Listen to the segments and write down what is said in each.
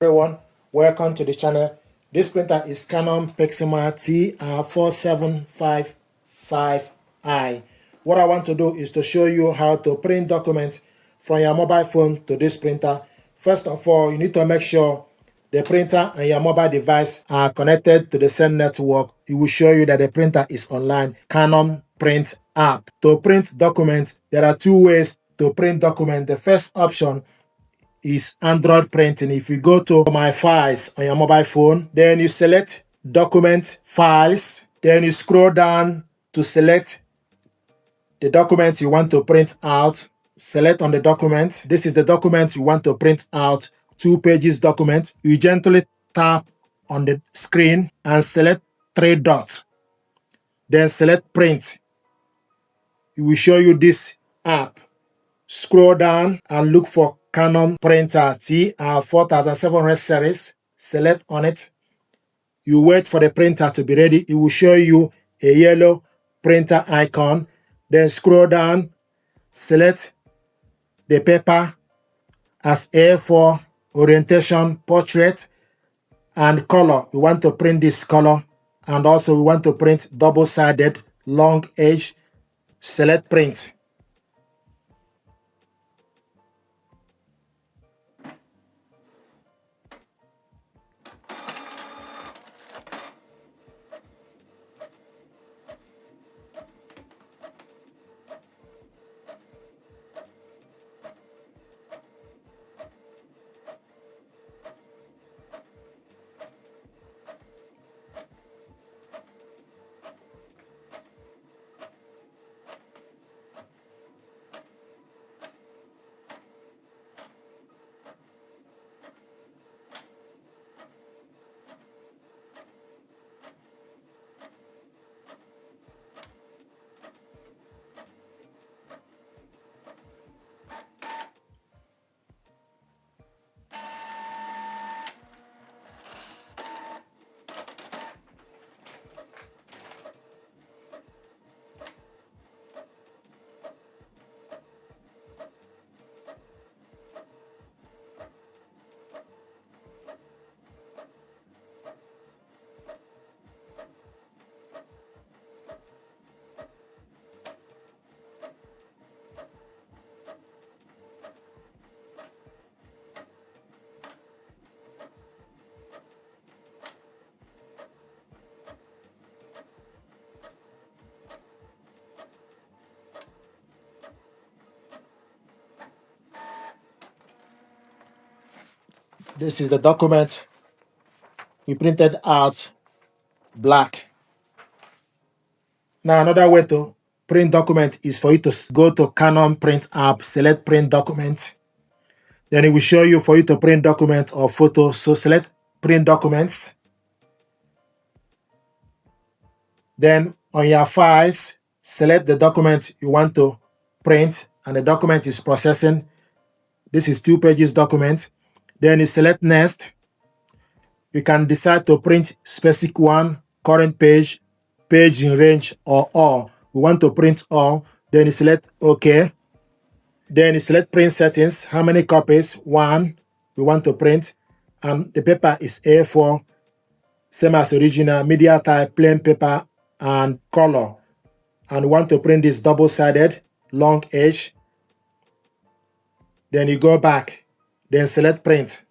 Everyone, welcome to the channel. This printer is Canon PIXMA TR4550i. What I want to do is to show you how to print documents from your mobile phone to this printer. First of all, you need to make sure the printer and your mobile device are connected to the same network. It will show you that the printer is online. Canon Print app. To print documents, there are two ways to print documents. The first option is Android printing. If you go to My Files on your mobile phone, then you select Document Files, then you scroll down to select the document you want to print out. Select on the document. This is the document you want to print out, 2 pages document. You gently tap on the screen and select 3 dots. Then select Print. It will show you this app. Scroll down and look for Canon Printer TR4700 series. Select on it. You wait for the printer to be ready. It will show you a yellow printer icon. Then scroll down. Select the paper as A4, orientation, portrait, and color. We want to print this color. And also we want to print double-sided, long edge. Select Print. This is the document we printed out, black. Now another way to print document is for you to go to Canon Print app, select Print Document. Then it will show you for you to print document or photo. So select Print Documents. Then on your files, select the document you want to print, and the document is processing. This is 2 pages document. Then you select Next. You can decide to print specific one, current page, page in range, or all. We want to print all. Then you select OK. Then you select Print Settings. How many copies? 1. We want to print. And the paper is A4, same as original, media type, plain paper, and color. And we want to print this double-sided, long edge. Then you go back. Then select Print.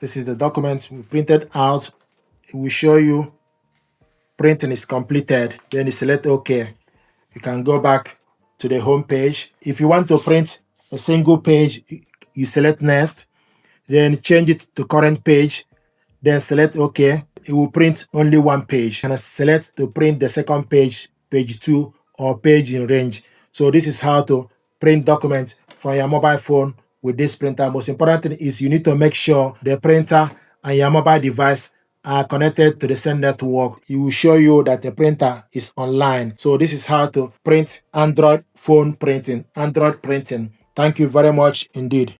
This is the document we printed out. It will show you printing is completed. Then you select OK. You can go back to the home page. If you want to print a single page, you select next, then change it to current page, then select OK. It will print only one page. And select to print the second page, page 2, or page in range. So this is how to print documents from your mobile phone with this printer. Most important thing is you need to make sure the printer and your mobile device are connected to the same network. It will show you that the printer is online. So this is how to print Android phone printing, Android printing. Thank you very much indeed.